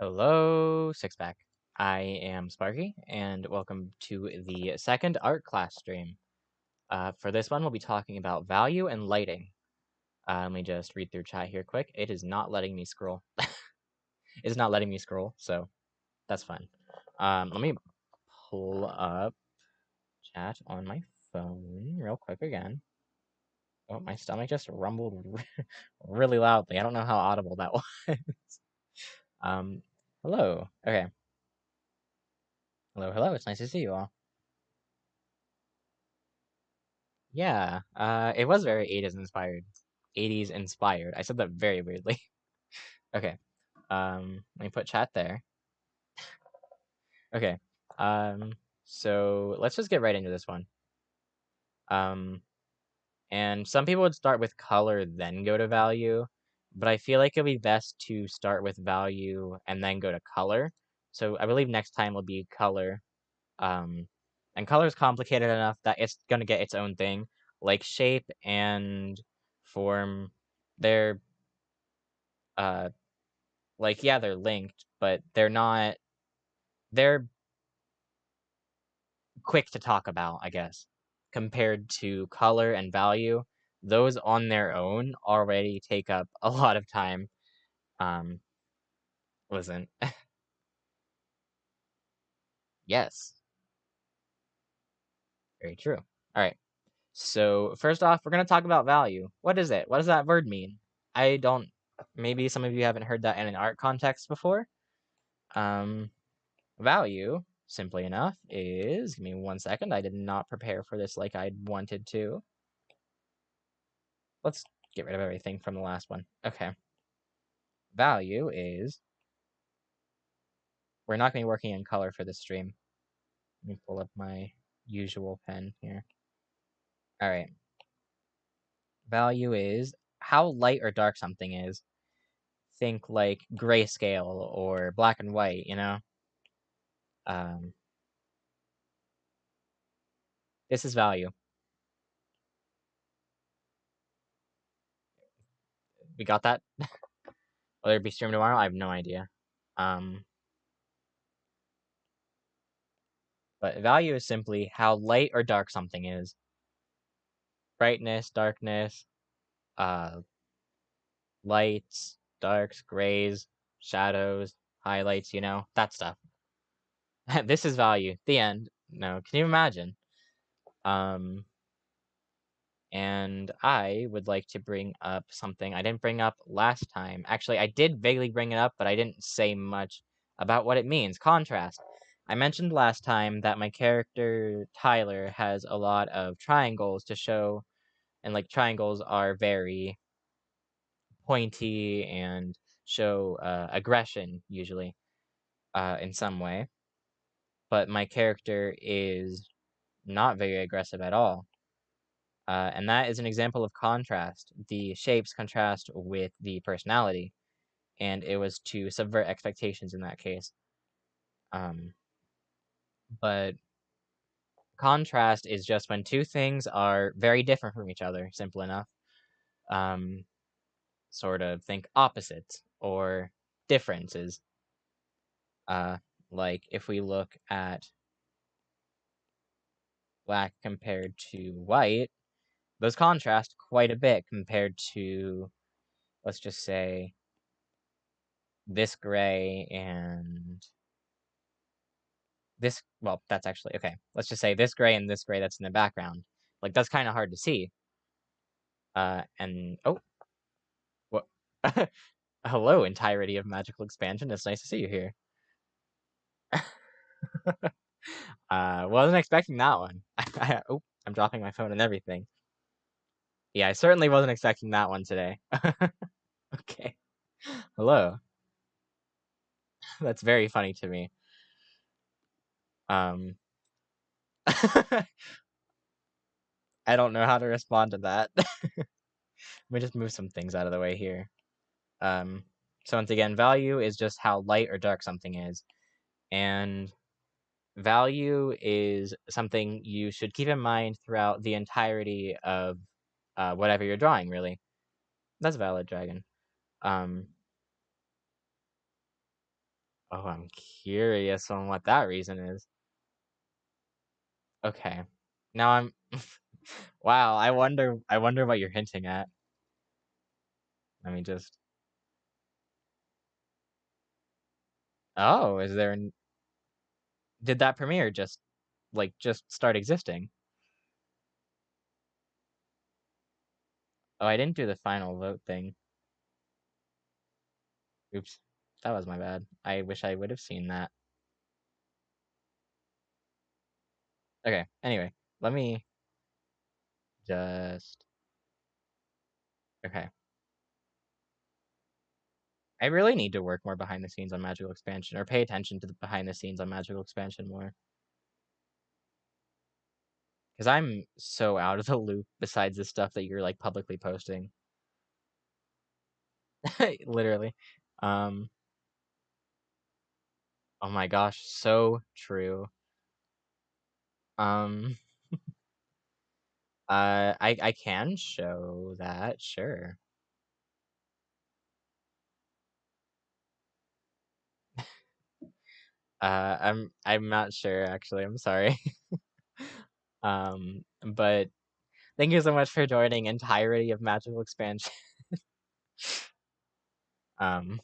Hello, Sixpack. I am Sparky, and welcome to the second art class stream. For this one, we'll be talking about value and lighting. Let me just read through chat here quick. It is not letting me scroll. It's not letting me scroll, so that's fine. Let me pull up chat on my phone real quick again. Oh, my stomach just rumbled really loudly. I don't know how audible that was. Hello. Okay. Hello. It's nice to see you all. Yeah, it was very 80s inspired. 80s inspired. I said that very weirdly. Okay. Let me put chat there. Okay. So let's just get right into this one. And some people would start with color, then go to value, but I feel like it'd be best to start with value and then go to color. So I believe next time will be color. And color is complicated enough that it's gonna get its own thing. Like shape and form, they're uh like yeah, they're linked, but they're quick to talk about, I guess. Compared to color and value, those on their own already take up a lot of time. Um Listen. Yes, very true. All right. So first off, we're gonna talk about value. What is it? What does that word mean? I don't. Maybe some of you haven't heard that in an art context before. Um, Value, simply enough, is. Give me 1 second. I did not prepare for this like I wanted to. Let's get rid of everything from the last one. Okay. Value is. We're not going to be working in color for this stream. Let me pull up my usual pen here. All right. Value is how light or dark something is. Think like grayscale or black and white, you know? Um, this is value. We got that? Will it be streamed tomorrow? I have no idea. But value is simply how light or dark something is. Brightness, darkness, uh, lights, darks, grays, shadows, highlights, you know, that stuff. This is value. The end. No, can you imagine? And I would like to bring up something I didn't bring up last time. Actually, I did vaguely bring it up, but I didn't say much about what it means. Contrast. I mentioned last time that my character, Tyler, has a lot of triangles to show, and like triangles are very pointy and show aggression, usually, in some way. But my character is not very aggressive at all. And that is an example of contrast. The shapes contrast with the personality, and it was to subvert expectations in that case. But contrast is just when two things are very different from each other, simple enough. Sort of think opposites or differences. Like if we look at black compared to white, those contrast quite a bit compared to, let's just say, this gray and this. Well, that's actually okay. Let's just say this gray and this gray that's in the background. Like that's kind of hard to see. And oh, what? Hello, entirety of magical expansion. It's nice to see you here. Wasn't expecting that one. Oh, I'm dropping my phone and everything. Yeah, I certainly wasn't expecting that one today. Okay. Hello. That's very funny to me. Um, I don't know how to respond to that. Let me just move some things out of the way here. So once again, value is just how light or dark something is. And value is something you should keep in mind throughout the entirety of whatever you're drawing, really. That's valid, Dragon. Um, Oh, I'm curious on what that reason is. Okay. Now I'm wow, I wonder what you're hinting at. Let me just Oh, is there an did that premiere just just start existing? Oh, I didn't do the final vote thing. Oops. That was my bad. I wish I would have seen that. Okay, anyway, let me just okay. I really need to work more behind the scenes on Magical Expansion, or pay attention to the behind the scenes on Magical Expansion more. Because I'm so out of the loop besides the stuff that you're, like, publicly posting. Literally. Um, oh my gosh, so true. Um, I can show that, sure. I'm not sure, actually, I'm sorry. But thank you so much for joining entirety of Magical Expansion. Um,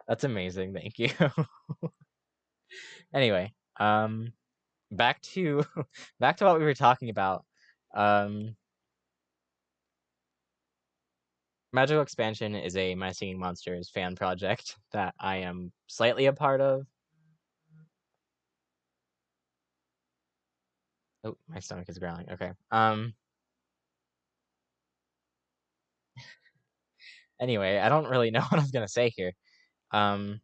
that's amazing, thank you. Anyway, back to back to what we were talking about. Um, Magical Expansion is a My Singing Monsters fan project that I am slightly a part of. Oh, my stomach is growling. Okay. Anyway, I don't really know what I was gonna say here. Um,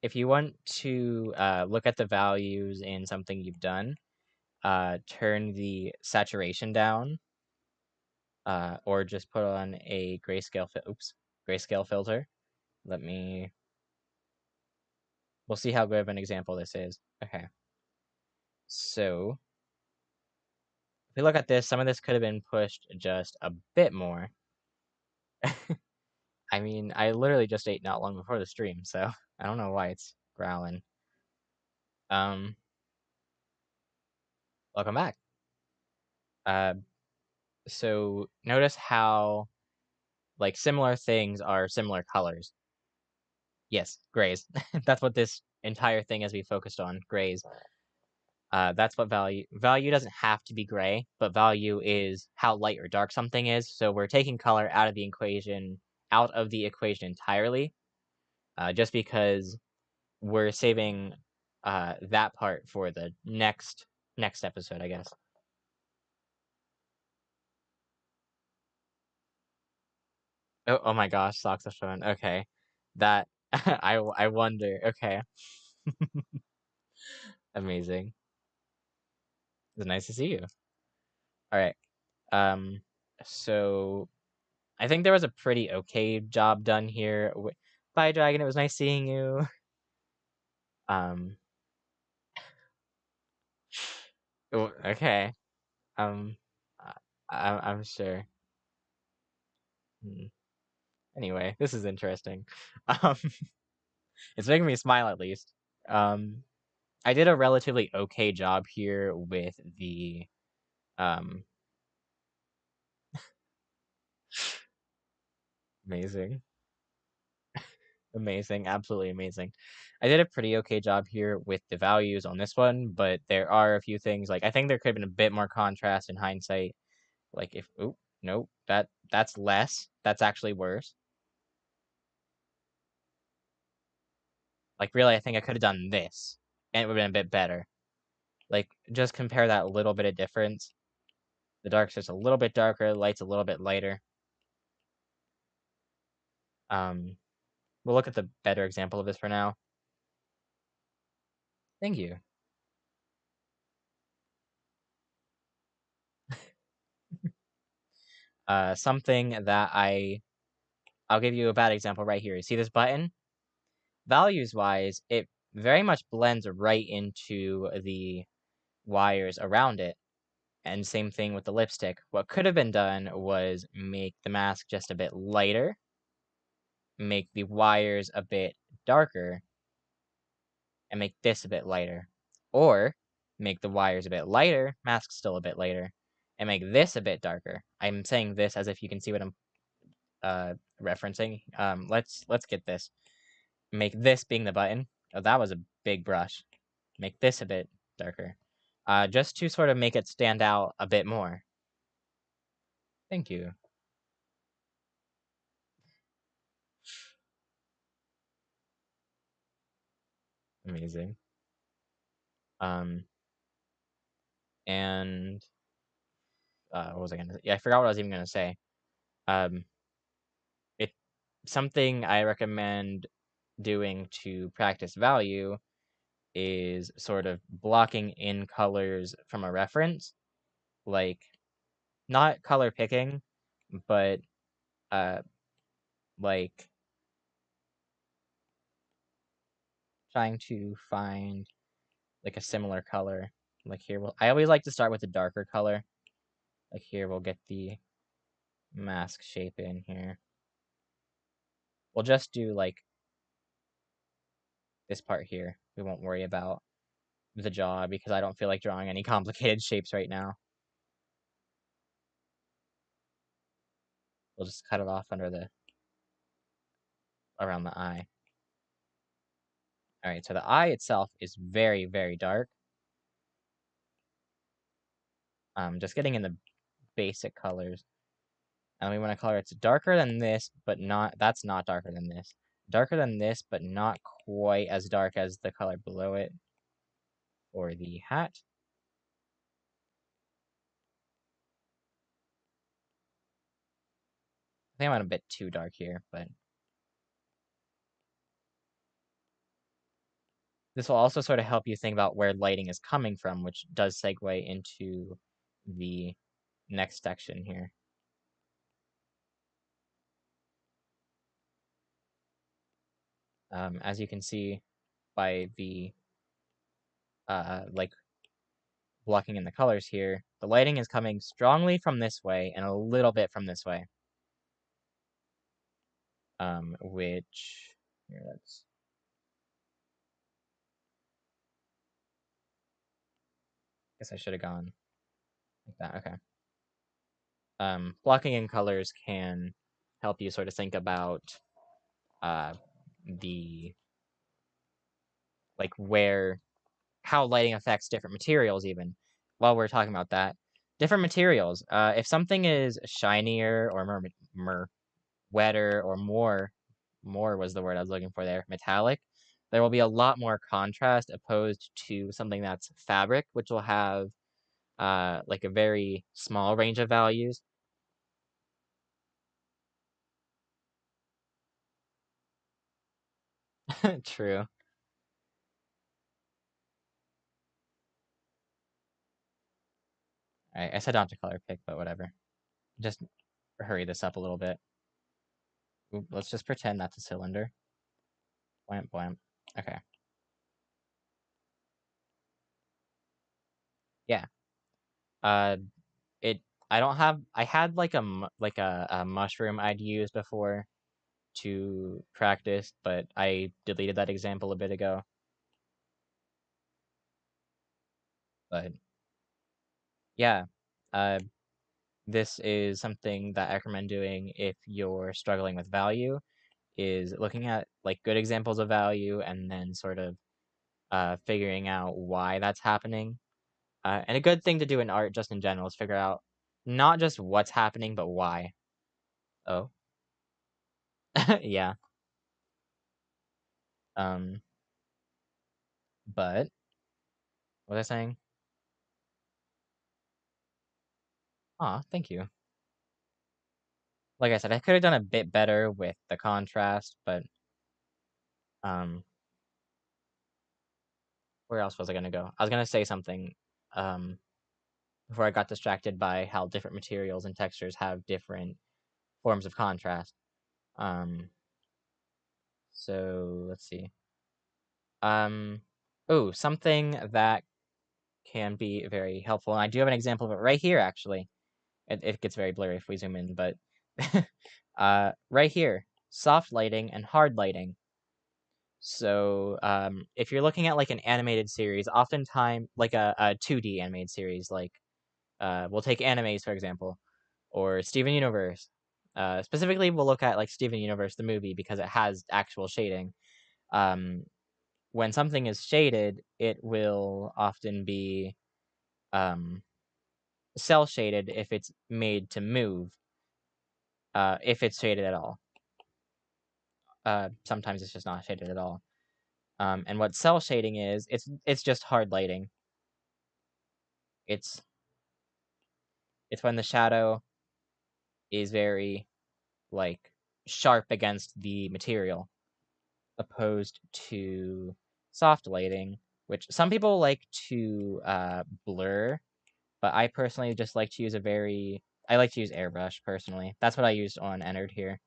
if you want to look at the values in something you've done, turn the saturation down, or just put on a grayscale filter. Let me. We'll see how good of an example this is. Okay. So if we look at this, some of this could have been pushed just a bit more. I mean, I literally just ate not long before the stream, so I don't know why it's growling. Um, welcome back. Uh, so notice how like similar things are similar colors. Yes, grays. That's what this entire thing has been focused on, grays. That's what value doesn't have to be gray, but value is how light or dark something is. So we're taking color out of the equation entirely, just because we're saving that part for the next episode, I guess. Oh my gosh, socks are showing. Okay, that I wonder. Okay, amazing. It's nice to see you. All right. Um, so I think there was a pretty okay job done here. Bye, Dragon. It was nice seeing you. Um, okay. Um, I, I'm sure. Hmm. Anyway, this is interesting. Um, it's making me smile at least. Um, I did a relatively okay job here with the um amazing. Amazing, absolutely amazing. I did a pretty okay job here with the values on this one, but there are a few things like I think there could have been a bit more contrast in hindsight. Like if oh nope, that's less. That's actually worse. Like really, I think I could have done this, and it would have been a bit better. Like just compare that little bit of difference. The dark's just a little bit darker, the light's a little bit lighter. We'll look at the better example of this for now. Thank you. Something that I'll give you a bad example right here. You see this button? Values wise, it very much blends right into the wires around it. And same thing with the lipstick. What could have been done was make the mask just a bit lighter, make the wires a bit darker and make this a bit lighter. Or make the wires a bit lighter, mask still a bit lighter, and make this a bit darker. I'm saying this as if you can see what I'm referencing. Let's get this. Make this being the button. Oh, that was a big brush. Make this a bit darker. Just to sort of make it stand out a bit more. Thank you. Amazing. And what was I gonna say? Yeah, I forgot what I was even gonna say. Um, it something I recommend doing to practice value is sort of blocking in colors from a reference, like not color picking, but uh, like trying to find like a similar color. Like here, I always like to start with a darker color. Like here, we'll get the mask shape in here. We'll just do like this part here. We won't worry about the jaw because I don't feel like drawing any complicated shapes right now. We'll just cut it off around the eye. All right, so the eye itself is very, very dark. Just getting in the basic colors. And we want to color it's darker than this, but that's not darker than this. Darker than this, but not quite as dark as the color below it for the hat. I think I went a bit too dark here, but this will also sort of help you think about where lighting is coming from, which does segue into the next section here. As you can see by the like blocking in the colors here, the lighting is coming strongly from this way and a little bit from this way. Which here, let's guess I should have gone like that. Okay. Blocking in colors can help you sort of think about the like how lighting affects different materials even. While we're talking about that, different materials. If something is shinier or more wetter or more was the word I was looking for there, metallic, there will be a lot more contrast opposed to something that's fabric, which will have like a very small range of values. True. I said not to color pick, but whatever. Just hurry this up a little bit. Ooh, let's just pretend that's a cylinder. Blamp, blamp. Okay. Yeah. Uh, it. I don't have. I had like a mushroom I'd used before to practice, but I deleted that example a bit ago. But yeah, uh, this is something that I recommend doing if you're struggling with value, is looking at like good examples of value and then sort of figuring out why that's happening. And a good thing to do in art, just in general, is figure out not just what's happening, but why. Oh, yeah. Um, but what was I saying? Aw, thank you. Like I said, I could have done a bit better with the contrast, but um, where else was I gonna go? I was gonna say something before I got distracted by how different materials and textures have different forms of contrast. Um, so let's see. Oh, something that can be very helpful, and I do have an example of it right here, actually. It gets very blurry if we zoom in, but right here, soft lighting and hard lighting. So if you're looking at like an animated series, oftentimes like a 2D animated series, like we'll take animes for example, or Steven Universe. Specifically, we'll look at like Steven Universe the movie because it has actual shading. Um, when something is shaded, it will often be um, cell shaded if it's made to move. If it's shaded at all. Sometimes it's just not shaded at all. And what cell shading is, it's just hard lighting. It's when the shadow is very like sharp against the material, opposed to soft lighting, which some people like to blur, but I personally just like to use I like to use airbrush personally. That's what I used on Ennard here.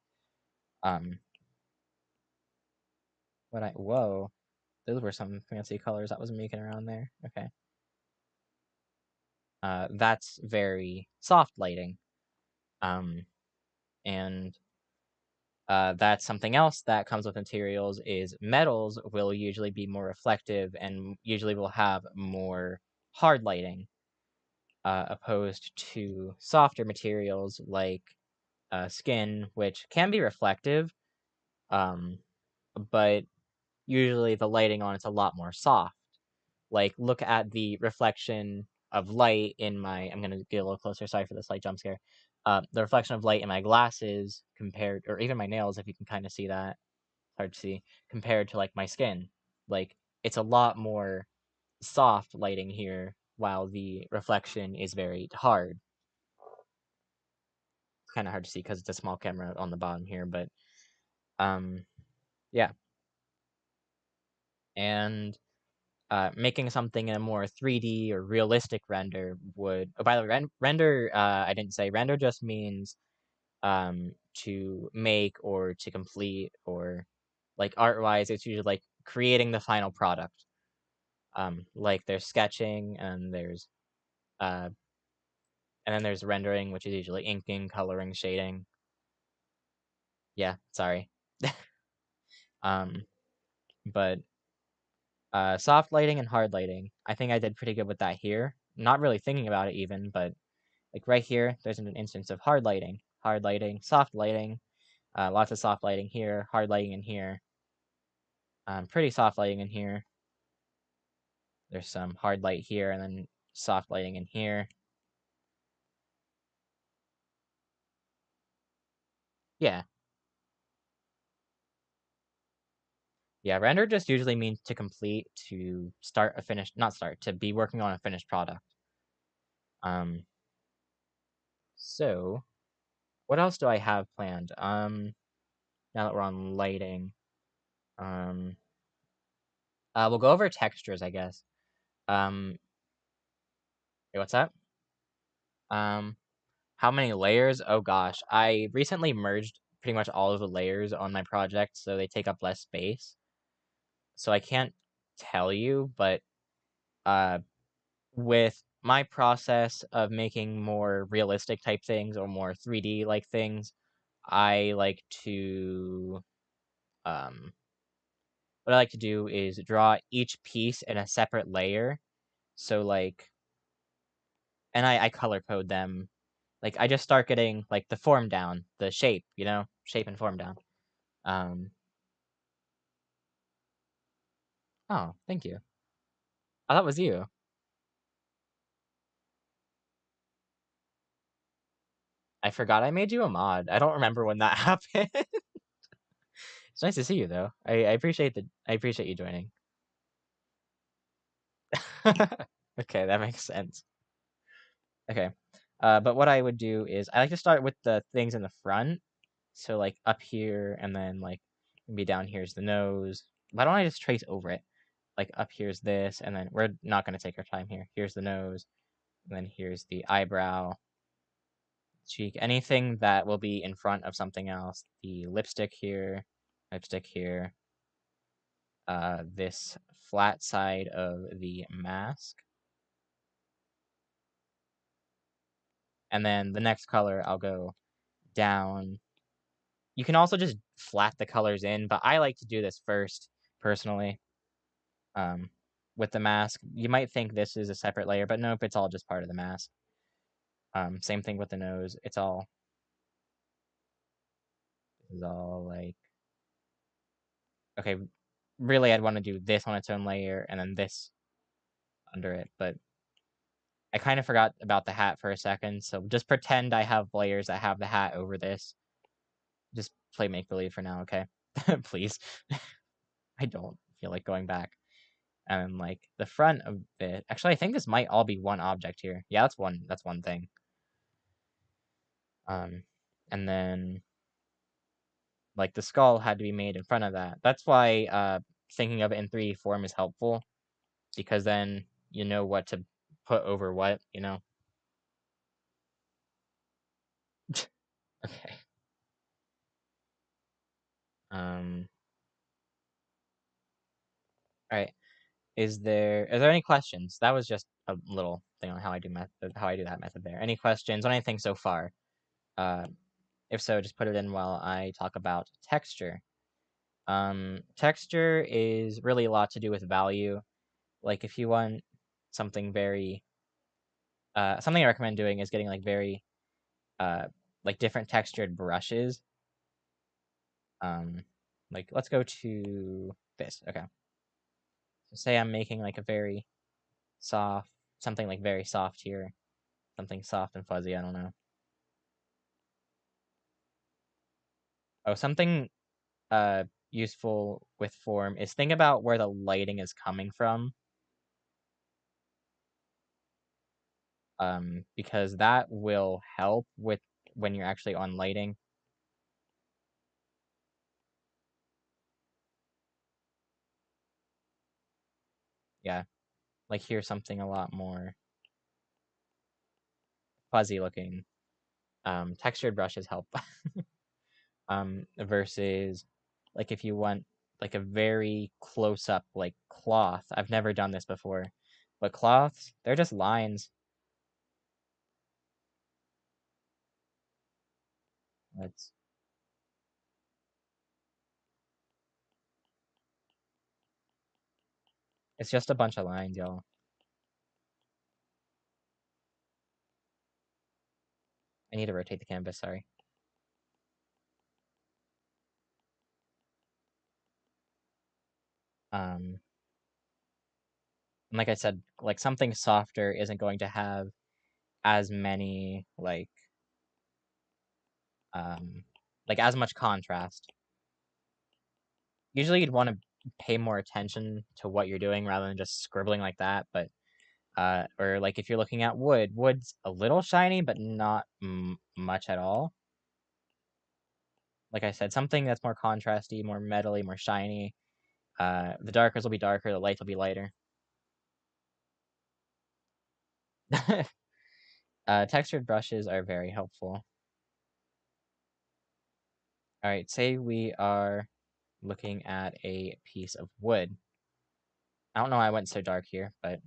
Whoa, those were some fancy colors I was making around there. Okay. That's very soft lighting. And that's something else that comes with materials is metals will usually be more reflective and usually will have more hard lighting, opposed to softer materials like skin, which can be reflective, but usually the lighting on it's a lot more soft. Like, look at the reflection of light in my. I'm gonna get a little closer. Sorry for this light jump scare. The reflection of light in my glasses compared, or even my nails, if you can kind of see that, hard to see, compared to like my skin. Like, it's a lot more soft lighting here, while the reflection is very hard. It's kind of hard to see because it's a small camera on the bottom here, but yeah. And making something in a more 3D or realistic render would. Oh, by the way, render. I didn't say render. Just means to make or to complete, or like art wise, it's usually like creating the final product. Like there's sketching uh, and then there's rendering, which is usually inking, coloring, shading. Yeah, sorry. um, but soft lighting and hard lighting. I think I did pretty good with that here. Not really thinking about it even, but like right here, there's an instance of hard lighting, soft lighting, lots of soft lighting here, hard lighting in here, pretty soft lighting in here. There's some hard light here, and then soft lighting in here. Yeah. Yeah, render just usually means to complete, to start a finished, not start, to be working on a finished product. So what else do I have planned? Now that we're on lighting, um, we'll go over textures, I guess. Wait, what's that? Um, how many layers? Oh gosh, I recently merged pretty much all of the layers on my project, so they take up less space. So I can't tell you, but uh, with my process of making more realistic type things or more 3D like things, I like to what I like to do is draw each piece in a separate layer. So like, and I color code them. Like I just start getting like the form down, the shape, shape and form down. Um, oh, thank you. Oh, that was you. I forgot I made you a mod. I don't remember when that happened. It's nice to see you though. I appreciate you joining. Okay, that makes sense. Okay. But what I would do is I like to start with the things in the front. So like up here and then like maybe down here's the nose. Why don't I just trace over it? Like up here's this, and then we're not gonna take our time here. Here's the nose, and then here's the eyebrow, cheek, anything that will be in front of something else. The lipstick here, this flat side of the mask. And then the next color, I'll go down. You can also just flat the colors in, but I like to do this first personally. With the mask, you might think this is a separate layer, but nope, it's all just part of the mask. Same thing with the nose. This is all like, okay, really I'd want to do this on its own layer and then this under it, but I kind of forgot about the hat for a second, so just pretend I have layers that have the hat over this. Just play make-believe for now, okay? Please. I don't feel like going back. And like the front of it, actually I think this might all be one object here. Yeah, that's one thing. And then like the skull had to be made in front of that. That's why thinking of it in 3D form is helpful, because then you know what to put over what, you know? Okay. All right. Are there any questions? That was just a little thing on how I do that method there. Any questions on anything so far? Uh, if so, just put it in while I talk about texture. Texture is really a lot to do with value. Like if you want something very, something I recommend doing is getting like very, like different textured brushes. Like let's go to this. Okay. So say I'm making like a very soft, something like very soft here, something soft and fuzzy. I don't know. Oh, something useful with form is think about where the lighting is coming from. Because that will help with when you're actually on lighting. Yeah, like here's something a lot more fuzzy looking. Textured brushes help. Versus like if you want like a very close up like cloth. I've never done this before, but cloths, they're just lines. It's it's just a bunch of lines, y'all. I need to rotate the canvas, sorry. And like I said, like something softer isn't going to have as many like as much contrast. Usually you'd want to pay more attention to what you're doing rather than just scribbling like that, but or like if you're looking at wood's a little shiny but not much at all. Like I said, something that's more contrasty, more metally, more shiny. The darkers will be darker, the lights will be lighter. Textured brushes are very helpful. All right, say we are looking at a piece of wood. I don't know why I went so dark here, but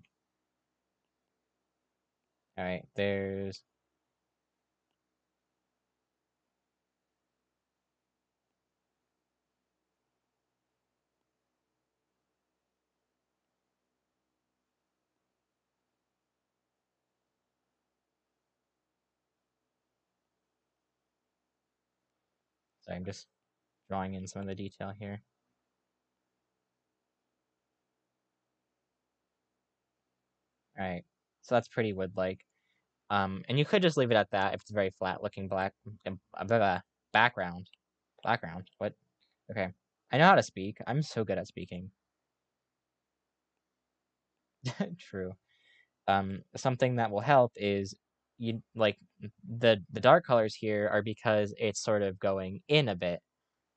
all right, there's sorry, I'm just drawing in some of the detail here. All right, so that's pretty wood-like. And you could just leave it at that if it's a very flat-looking background. Background. What? Okay, I know how to speak. I'm so good at speaking. True. Something that will help is you like the dark colors here are because it's sort of going in a bit,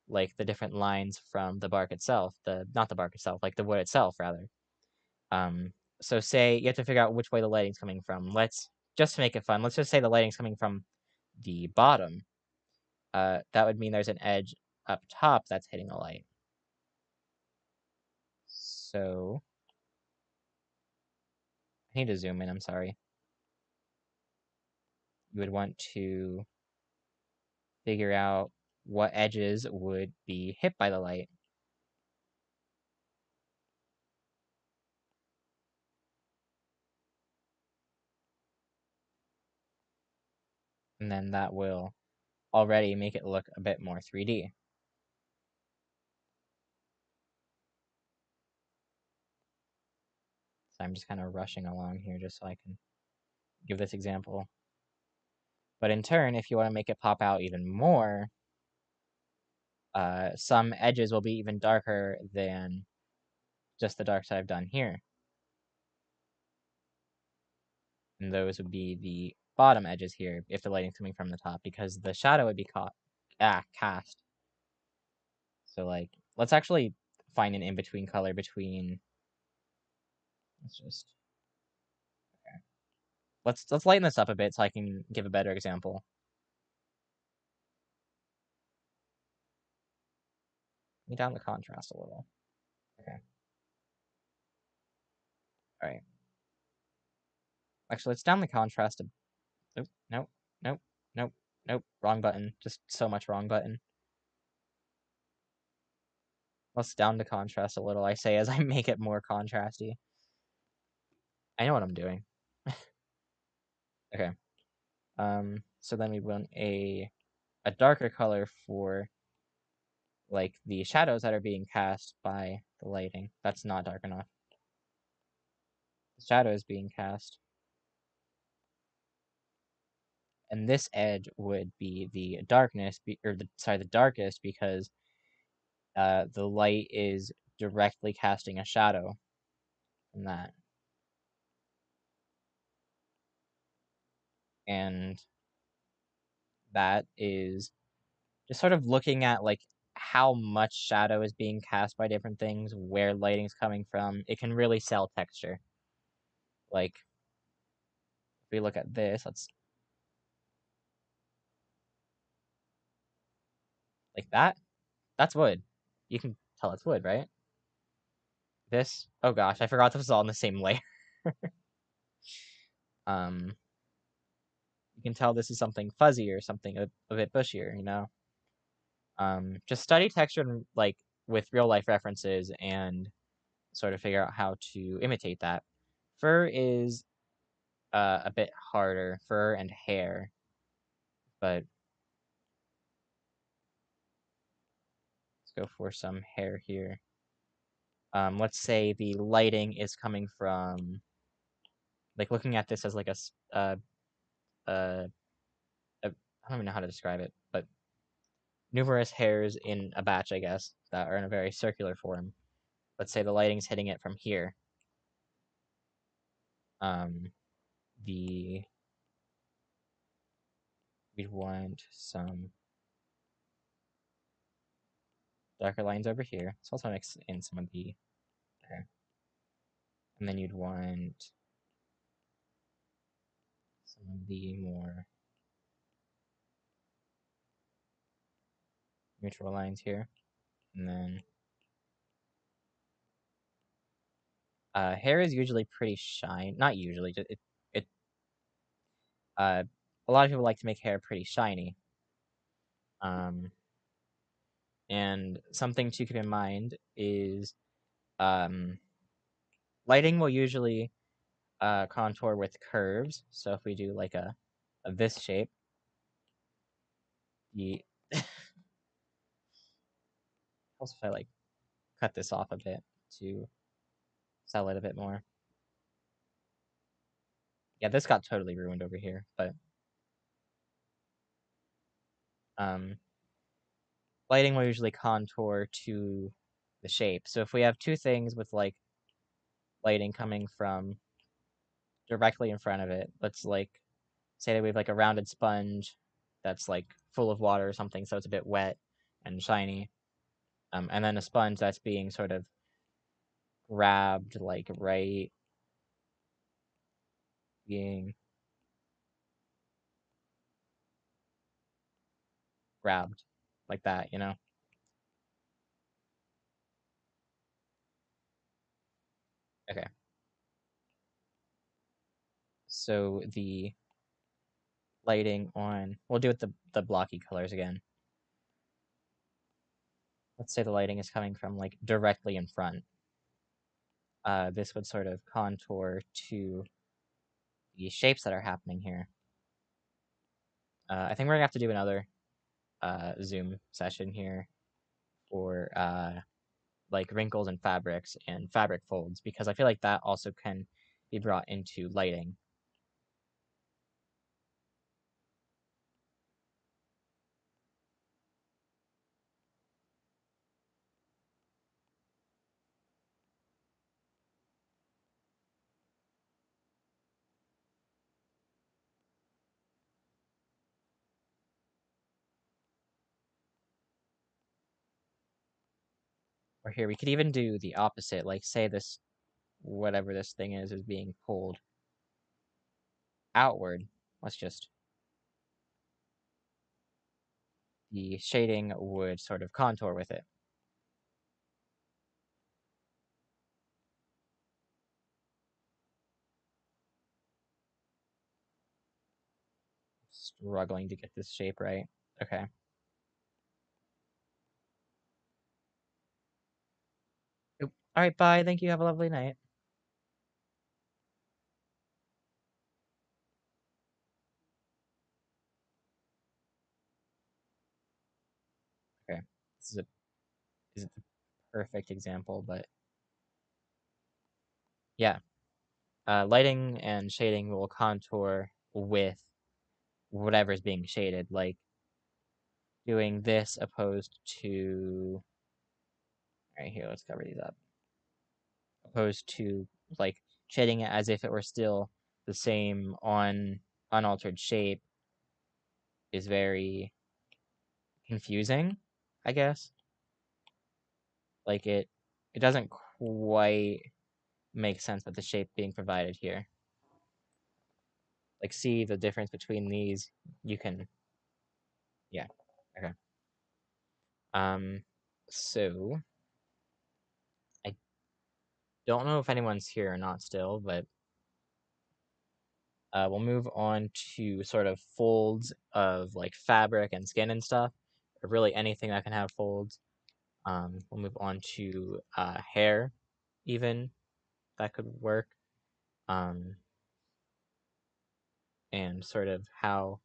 like the different lines from the bark itself. Not the bark itself, like the wood itself rather. Um, so say you have to figure out which way the lighting's coming from. Let's just to make it fun. Let's just say the lighting's coming from the bottom. That would mean there's an edge up top that's hitting the light. So I need to zoom in. I'm sorry. You would want to figure out what edges would be hit by the light. And then that will already make it look a bit more 3D. So I'm just kind of rushing along here just so I can give this example. But in turn, if you want to make it pop out even more, some edges will be even darker than just the darks I've done here. And those would be the bottom edges here if the lighting's coming from the top, because the shadow would be cast. So like, let's actually find an in-between color between. Okay. Let's lighten this up a bit so I can give a better example. Let me down the contrast a little. Okay. All right. Actually, let's down the contrast. Nope, nope, nope, nope, nope. Wrong button. Just so much wrong button. Let's down the contrast a little, I say, as I make it more contrasty. I know what I'm doing. Okay. So then we want a darker color for like the shadows that are being cast by the lighting. That's not dark enough. The shadow is being cast. And this edge would be the darkness, the darkest, because the light is directly casting a shadow from that. And that is just sort of looking at like how much shadow is being cast by different things, where lighting's coming from. It can really sell texture. Like, if we look at this, like that's wood. You can tell it's wood, right? This, oh gosh, I forgot this was all in the same layer. um, you can tell this is something fuzzy or something a bit bushier, you know? Just study texture like with real life references and sort of figure out how to imitate that. Fur is a bit harder, fur and hair, but let's go for some hair here. Let's say the lighting is coming from, like, looking at this as like uh, I don't even know how to describe it, but numerous hairs in a batch, I guess, that are in a very circular form. Let's say the lighting's hitting it from here. Um, the we'd want some darker lines over here. Let's also mix in some of the there. And then you'd want some of the more neutral lines here. And then hair is usually pretty shiny. Not usually, just it a lot of people like to make hair pretty shiny. And something to keep in mind is lighting will usually contour with curves. So if we do like a this shape, the also if I like cut this off a bit to sell it a bit more. Yeah, this got totally ruined over here, but lighting will usually contour to the shape. So if we have two things with like lighting coming from directly in front of it, let's like say that we have like a rounded sponge that's like full of water or something, so it's a bit wet and shiny. And then a sponge that's being sort of grabbed, like right, being grabbed like that, you know? Okay. So the lighting on, we'll do it the blocky colors again. Let's say the lighting is coming from like directly in front. This would sort of contour to the shapes that are happening here. I think we're gonna have to do another Zoom session here for like wrinkles and fabrics and fabric folds, because I feel like that also can be brought into lighting. Or here, we could even do the opposite, like say this, whatever this thing is being pulled outward. Let's just, the shading would sort of contour with it. Struggling to get this shape right. Okay. All right, bye. Thank you. Have a lovely night. Okay. This is the perfect example, but yeah. Lighting and shading will contour with whatever's being shaded, like doing this opposed to, all right, here, let's cover these up. Opposed to like shading it as if it were still the same unaltered shape is very confusing, I guess. Like it doesn't quite make sense with the shape being provided here. Like, see the difference between these? You can, yeah, okay. So I don't know if anyone's here or not still, but we'll move on to sort of folds of like fabric and skin and stuff, or really anything that can have folds. We'll move on to hair, even that could work, um, and sort of how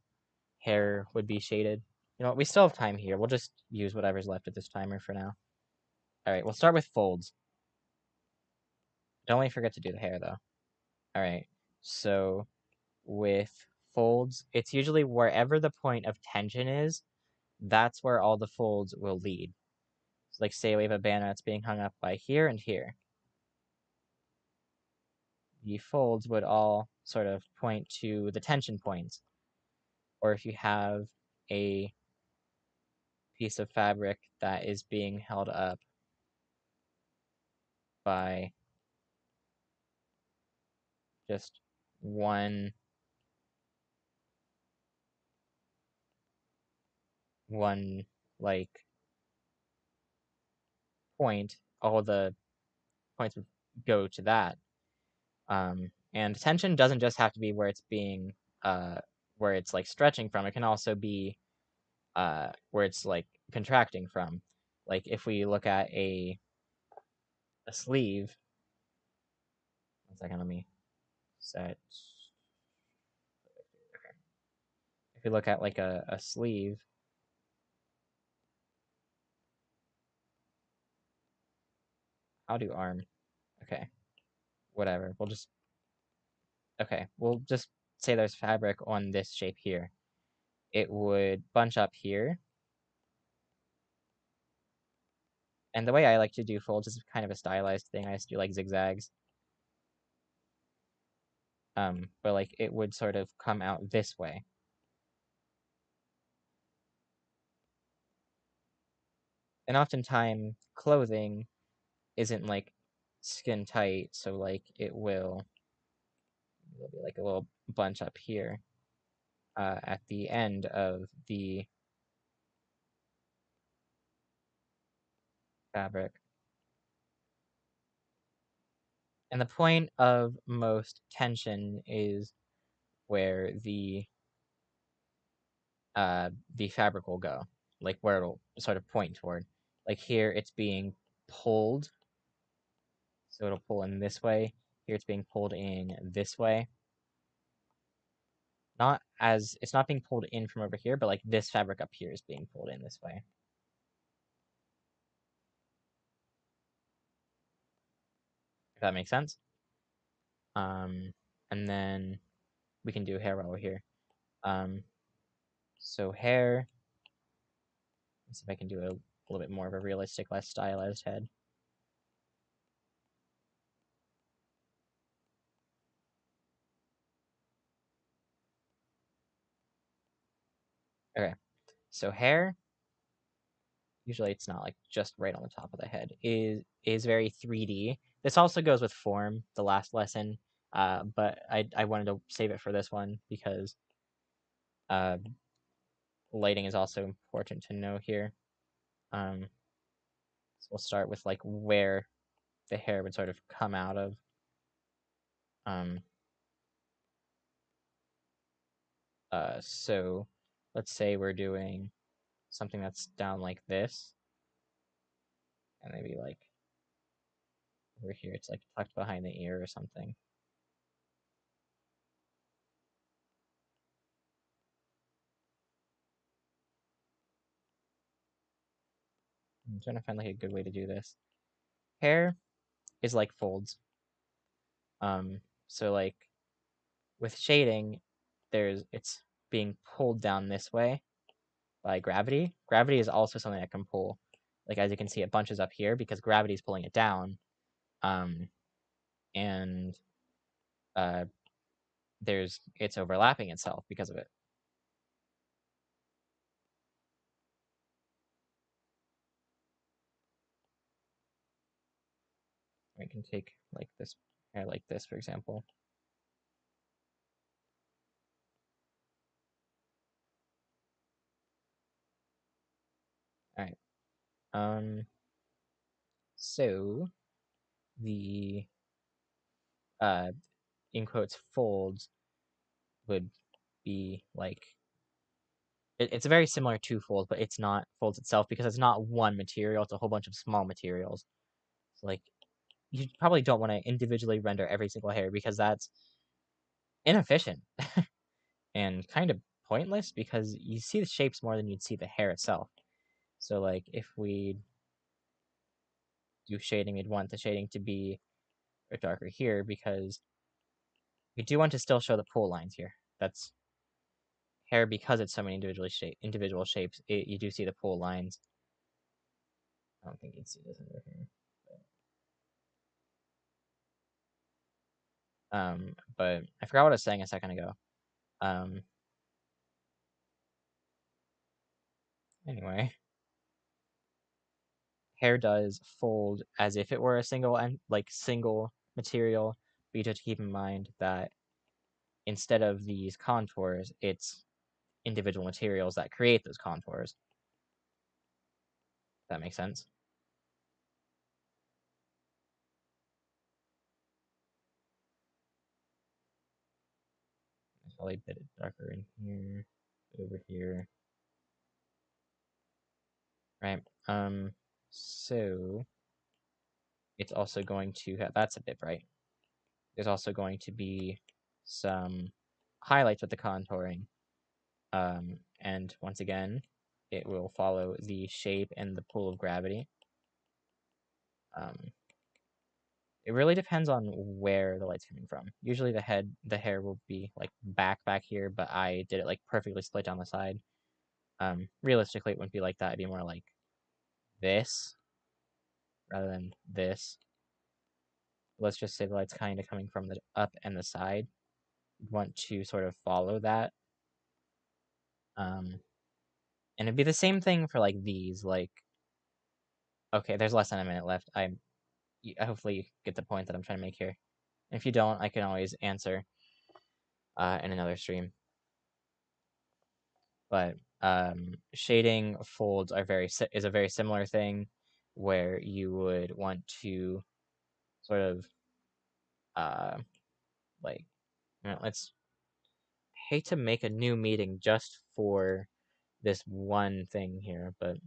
hair would be shaded. You know what? We still have time here. We'll just use whatever's left of this timer for now. All right, we'll start with folds. Don't forget to do the hair though. All right, so with folds, it's usually wherever the point of tension is, that's where all the folds will lead. So like say we have a banner that's being hung up by here and here. The folds would all sort of point to the tension points. Or if you have a piece of fabric that is being held up by just one like point, all the points would go to that. And tension doesn't just have to be where it's being where it's like stretching from. It can also be where it's like contracting from. Like if we look at a sleeve, 1 second, let me set. Okay. If we look at like a sleeve, how do arm? Okay, whatever. We'll just say there's fabric on this shape here. It would bunch up here. And the way I like to do folds is kind of a stylized thing. I just do like zigzags. But like it would sort of come out this way. And oftentimes clothing isn't like skin tight, so like it'll be like a little bunch up here at the end of the fabric. And the point of most tension is where the fabric will go, like where it'll sort of point toward. Like here, it's being pulled, so it'll pull in this way. Here, it's being pulled in this way. it's not being pulled in from over here, but like this fabric up here is being pulled in this way. If that makes sense. And then we can do hair while we're here. So hair, let's see if I can do a little bit more of a realistic, less stylized head. Okay, so hair, usually it's not like just right on the top of the head, is very 3D. This also goes with form, the last lesson, but I wanted to save it for this one because uh, lighting is also important to know here. So we'll start with like where the hair would sort of come out of. So let's say we're doing something that's down like this, and maybe like over here, it's like tucked behind the ear or something. I'm trying to find like a good way to do this. Hair is like folds. So like with shading, it's being pulled down this way by gravity. Gravity is also something that can pull. Like as you can see, it bunches up here because gravity is pulling it down. And it's overlapping itself because of it. We can take like this hair like this, for example. All right. So the in quotes folds would be like it's very similar to folds, but it's not folds itself because it's not one material; it's a whole bunch of small materials. So like you probably don't want to individually render every single hair because that's inefficient and kind of pointless because you see the shapes more than you'd see the hair itself. So like if we do shading, we'd want the shading to be a bit darker here because we do want to still show the pool lines here. That's hair because it's so many individual shapes. You do see the pool lines. I don't think you'd see this under here. But I forgot what I was saying a second ago. Anyway, hair does fold as if it were a single material. But you have to keep in mind that instead of these contours, it's individual materials that create those contours. That makes sense. It's probably a bit darker in here, over here. Right. So it's also going to have, that's a bit bright. There's also going to be some highlights with the contouring. And once again, it will follow the shape and the pull of gravity. It really depends on where the light's coming from. Usually the hair will be like back here, but I did it like perfectly split down the side. Realistically, it wouldn't be like that. It'd be more like this rather than this. Let's just say the light's kind of coming from the up and the side. You'd want to sort of follow that. And it'd be the same thing for like these. Like, okay, there's less than a minute left. Hopefully you get the point that I'm trying to make here. And if you don't, I can always answer in another stream. But shading folds is a very similar thing, where you would want to sort of like let's hate to make a new meeting just for this one thing here, but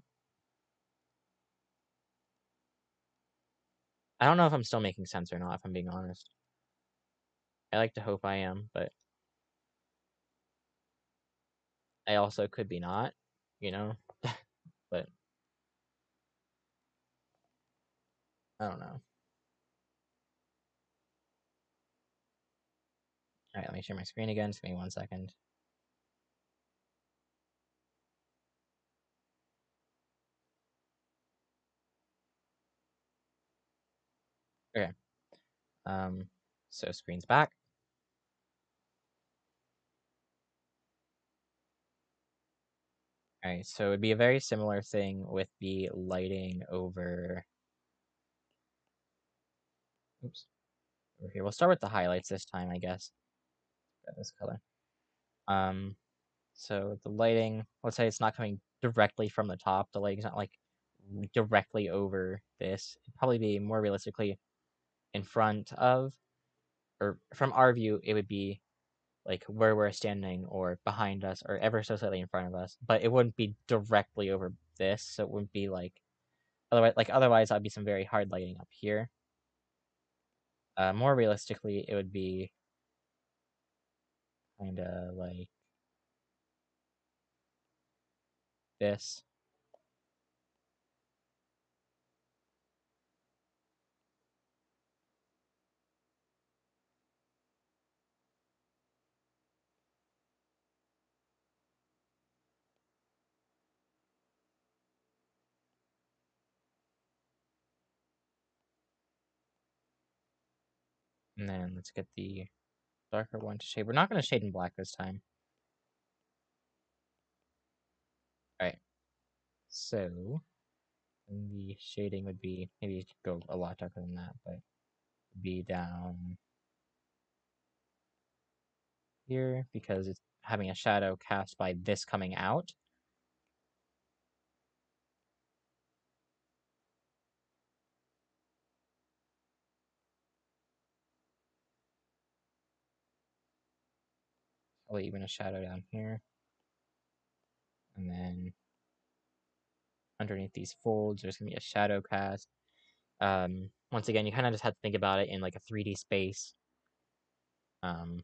I don't know if I'm still making sense or not, if I'm being honest. I like to hope I am, but I also could be not, you know, but I don't know. All right, let me share my screen again. Just give me 1 second. Okay. So screen's back. All right, so it'd be a very similar thing with the lighting over. Oops, over here. We'll start with the highlights this time, I guess. Got this color. Um, so the lighting. Let's say it's not coming directly from the top. The lighting's not like directly over this. It'd probably be more realistically in front of, or from our view, it would be like where we're standing or behind us or ever so slightly in front of us, but it wouldn't be directly over this, so it wouldn't be like otherwise that'd be some very hard lighting up here. More realistically, it would be kind of like this. And then let's get the darker one to shade. We're not going to shade in black this time. All right. So the shading would be, maybe you could go a lot darker than that, but be down here because it's having a shadow cast by this coming out. Probably even a shadow down here. And then underneath these folds, there's going to be a shadow cast. Once again, you kind of just have to think about it in like a 3D space. You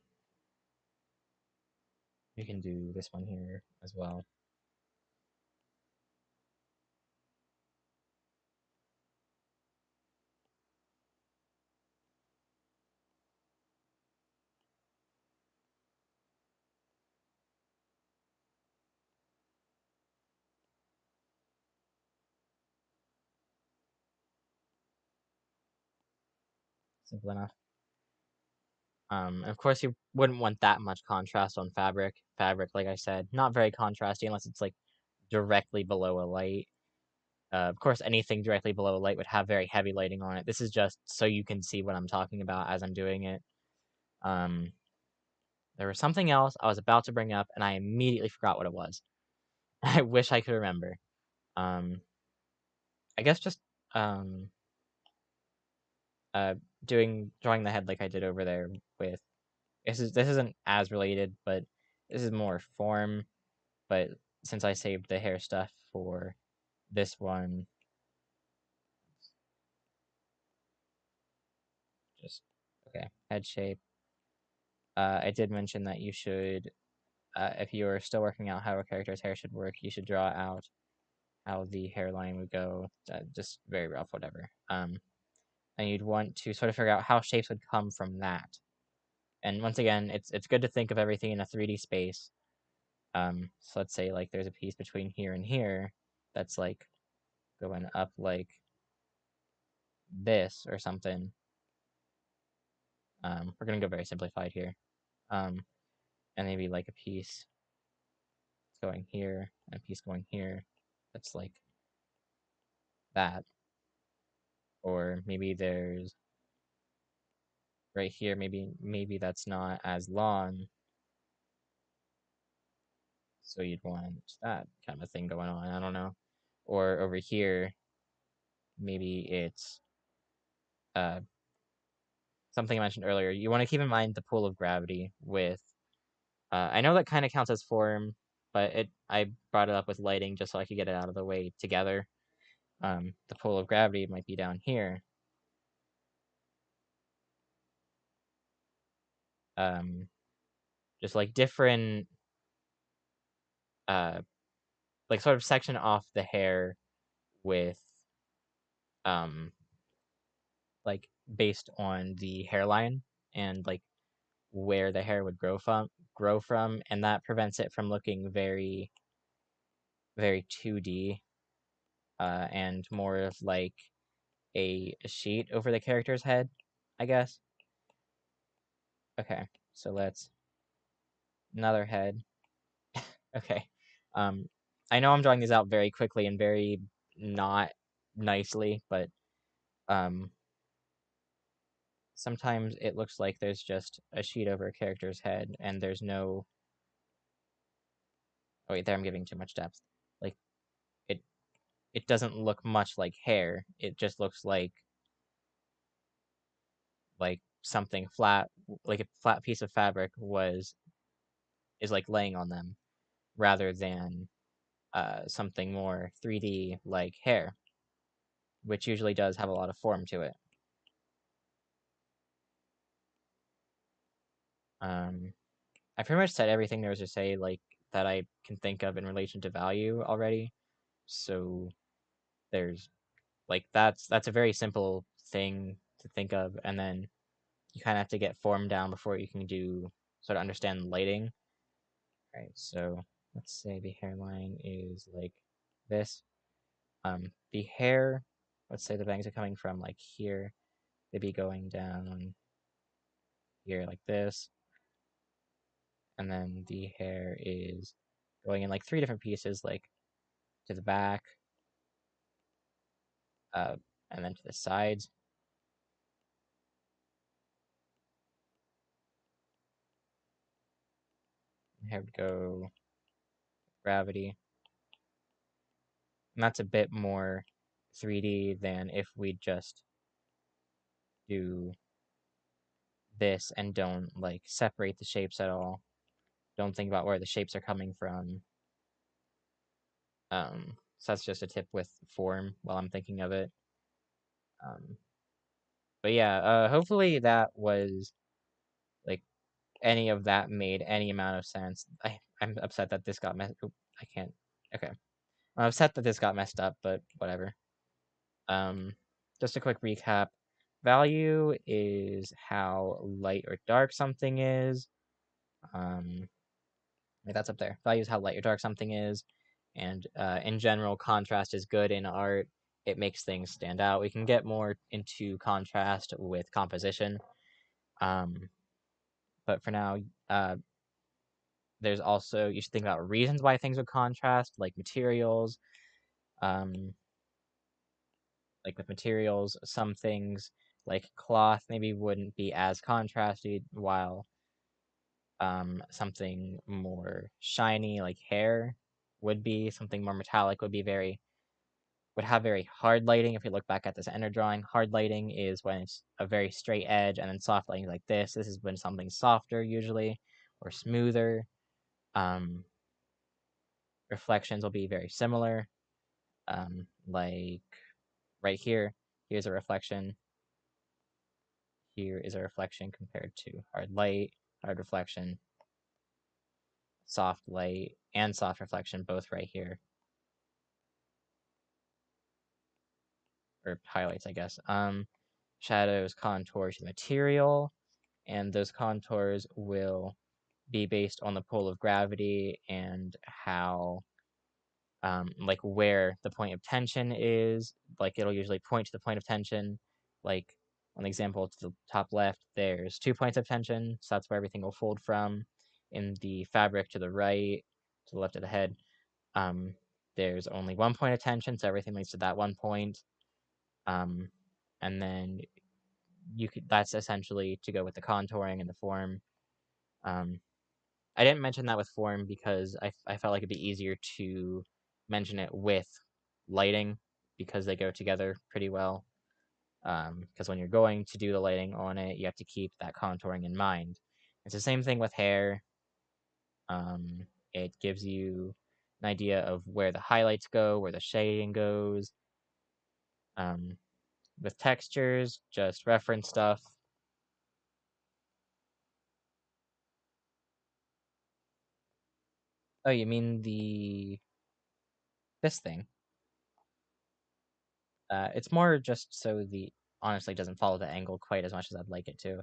can do this one here as well. Simple enough. And of course, you wouldn't want that much contrast on fabric. Fabric, like I said, not very contrasty unless it's like directly below a light. Of course, anything directly below a light would have very heavy lighting on it. This is just so you can see what I'm talking about as I'm doing it. There was something else I was about to bring up, and I immediately forgot what it was. I wish I could remember. Um, I guess just um, uh, drawing the head like I did over there with this isn't as related, but this is more form. But since I saved the hair stuff for this one, just okay, head shape. I did mention that you should, if you are still working out how a character's hair should work, you should draw out how the hairline would go. Just very rough, whatever. And you'd want to sort of figure out how shapes would come from that. And once again, it's good to think of everything in a 3D space. So let's say like there's a piece between here and here that's like going up like this or something. We're gonna go very simplified here. And maybe like a piece going here and a piece going here. That's like that. Or maybe there's right here. Maybe that's not as long. So you'd want that kind of thing going on. I don't know. Or over here, maybe it's uh something I mentioned earlier. You want to keep in mind the pull of gravity with. I know that kind of counts as form, but I brought it up with lighting just so I could get it out of the way together. The pull of gravity might be down here. Just like different like sort of section off the hair with like based on the hairline and like where the hair would grow from, and that prevents it from looking very very 2D, and more of like a sheet over the character's head, I guess. Okay, so let's another head. Okay. Um, I know I'm drawing these out very quickly and very not nicely, but um, sometimes it looks like there's just a sheet over a character's head and there's no. Oh wait, there I'm giving too much depth. Like it, it doesn't look much like hair. It just looks like something flat, like a flat piece of fabric is like laying on them, rather than something more 3D like hair, which usually does have a lot of form to it. Um, I pretty much said everything there was to say, like that I can think of in relation to value already. So there's like that's a very simple thing to think of, and then you kind of have to get form down before you can do sort of understand lighting. Right. So let's say the hairline is like this. The hair, let's say the bangs are coming from like here. They'd be going down here like this, and then the hair is going in like three different pieces, like to the back, uh, and then to the sides. Hair would go gravity, and that's a bit more 3D than if we just do this and don't like separate the shapes at all. Don't think about where the shapes are coming from. So that's just a tip with form while I'm thinking of it. Um, but yeah, hopefully that was like any of that made any amount of sense. I'm upset that this got messed. I can't. Okay, I'm upset that this got messed up, but whatever. Um, just a quick recap. Value is how light or dark something is. Like that's up there. Value is how light or dark something is, and in general, contrast is good in art. It makes things stand out. We can get more into contrast with composition, um, but for now, there's also you should think about reasons why things would contrast, like materials. Um, like with materials, some things like cloth maybe wouldn't be as contrasted, while something more shiny like hair would be. Something more metallic would have very hard lighting. If you look back at this ender drawing, hard lighting is when it's a very straight edge, and then soft lighting like this. This is when something's softer usually, or smoother. Um, Reflections will be very similar. Like right here, here's a reflection. Here is a reflection compared to hard light, hard reflection, soft light, and soft reflection, both right here. Or highlights, I guess. Shadows contour to material, and those contours will be based on the pull of gravity and how like where the point of tension is. Like it'll usually point to the point of tension. Like on the example to the top left, there's 2 points of tension, so that's where everything will fold from. In the fabric to the right, to the left of the head, um, there's only 1 point of tension, so everything leads to that 1 point. Um, and then that's essentially to go with the contouring and the form. Um, I didn't mention that with form because I felt like it'd be easier to mention it with lighting because they go together pretty well. Because when you're going to do the lighting on it, you have to keep that contouring in mind. It's the same thing with hair. It gives you an idea of where the highlights go, where the shading goes. Um, with textures, just reference stuff. Oh, you mean this thing? It's more just so the honestly doesn't follow the angle quite as much as I'd like it to.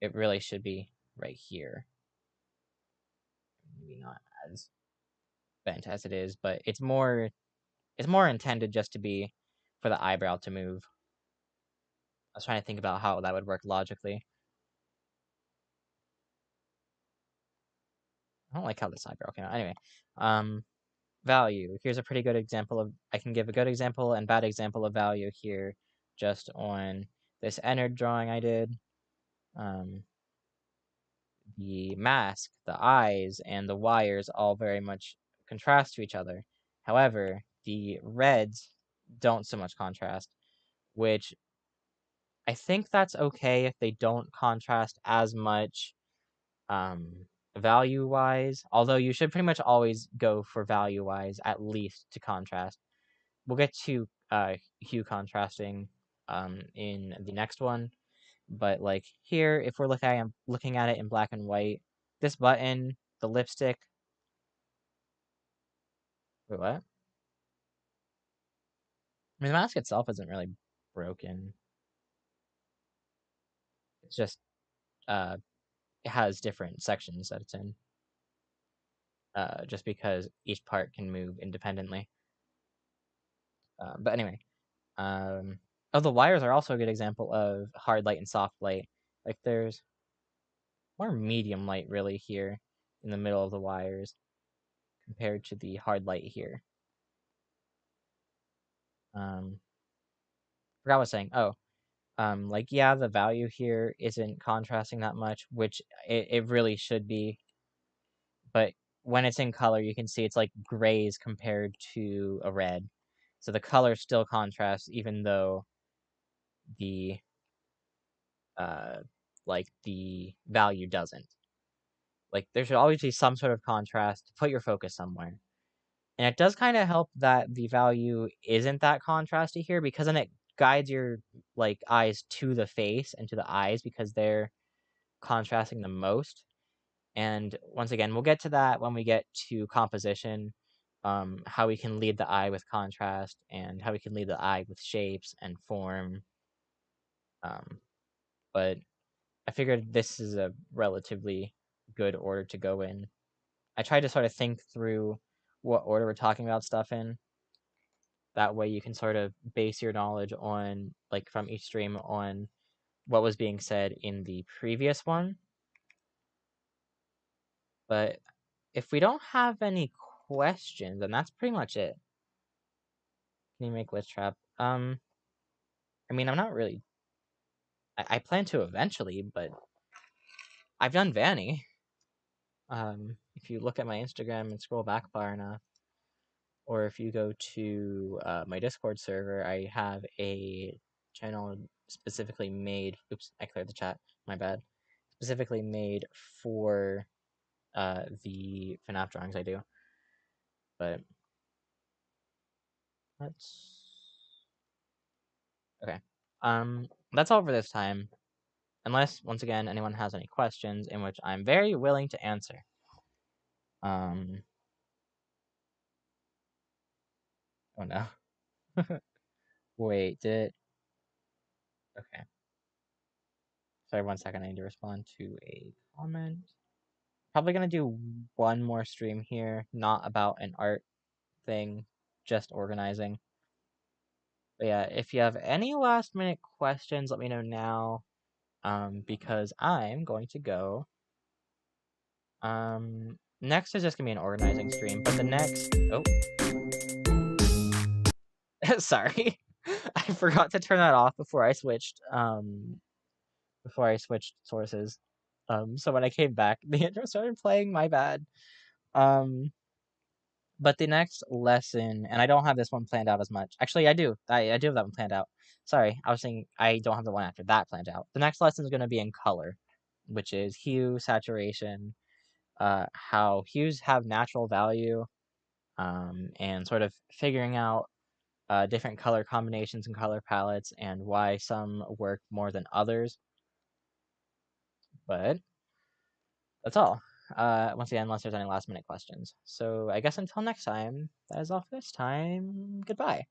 It really should be right here. Maybe not as bent as it is, but it's more intended just to be for the eyebrow to move. I was trying to think about how that would work logically. I don't like how this eyebrow came out. Anyway, value. Here's a pretty good example of. I can give a good example and bad example of value here, just on this Ennard drawing I did. The mask, the eyes, and the wires all very much contrast to each other. However, the reds don't so much contrast, which I think that's okay if they don't contrast as much value wise. Although you should pretty much always go for value wise at least to contrast. We'll get to hue contrasting in the next one. But like here, if we're looking at it in black and white, this button, the lipstick. Wait, what? I mean, the mask itself isn't really broken. It's just it has different sections that it's in. Just because each part can move independently. But anyway, oh, the wires are also a good example of hard light and soft light. Like there's more medium light really here in the middle of the wires compared to the hard light here. Forgot what I was saying. Oh, like yeah, the value here isn't contrasting that much, which it really should be. But when it's in color, you can see it's like grays compared to a red. So the color still contrasts, even though the like the value doesn't. Like there should always be some sort of contrast to put your focus somewhere. And it does kind of help that the value isn't that contrasty here, because then it guides your like eyes to the face and to the eyes because they're contrasting the most. And once again, we'll get to that when we get to composition, how we can lead the eye with contrast and how we can lead the eye with shapes and form. But I figured this is a relatively good order to go in. I tried to sort of think through what order we're talking about stuff in. That way you can sort of base your knowledge on, like, from each stream on what was being said in the previous one. But if we don't have any questions, then that's pretty much it. Can you make glitch trap? I mean, I'm not really. I plan to eventually, but I've done Vanny. If you look at my Instagram and scroll back far enough, or if you go to my Discord server, I have a channel specifically made. Oops, I cleared the chat. My bad. Specifically made for the FNAF drawings I do. But let's. Okay. That's all for this time. Unless, once again, anyone has any questions, in which I'm very willing to answer. Oh no. Wait, did it? Okay. Sorry, 1 second. I need to respond to a comment. Probably gonna do one more stream here, not about an art thing, just organizing. But yeah, if you have any last minute questions, let me know now. Because I'm going to go. Next is just gonna be an organizing stream, but the next. Oh, sorry, I forgot to turn that off before I switched. Before I switched sources. So when I came back, the intro started playing. My bad. But the next lesson, and I don't have this one planned out as much. Actually, I do. I do have that one planned out. Sorry, I was saying I don't have the one after that planned out. The next lesson is going to be in color, which is hue, saturation, how hues have natural value, and sort of figuring out different color combinations and color palettes and why some work more than others. But that's all. once again, unless there's any last minute questions. So I guess until next time, that is all for this time. Goodbye.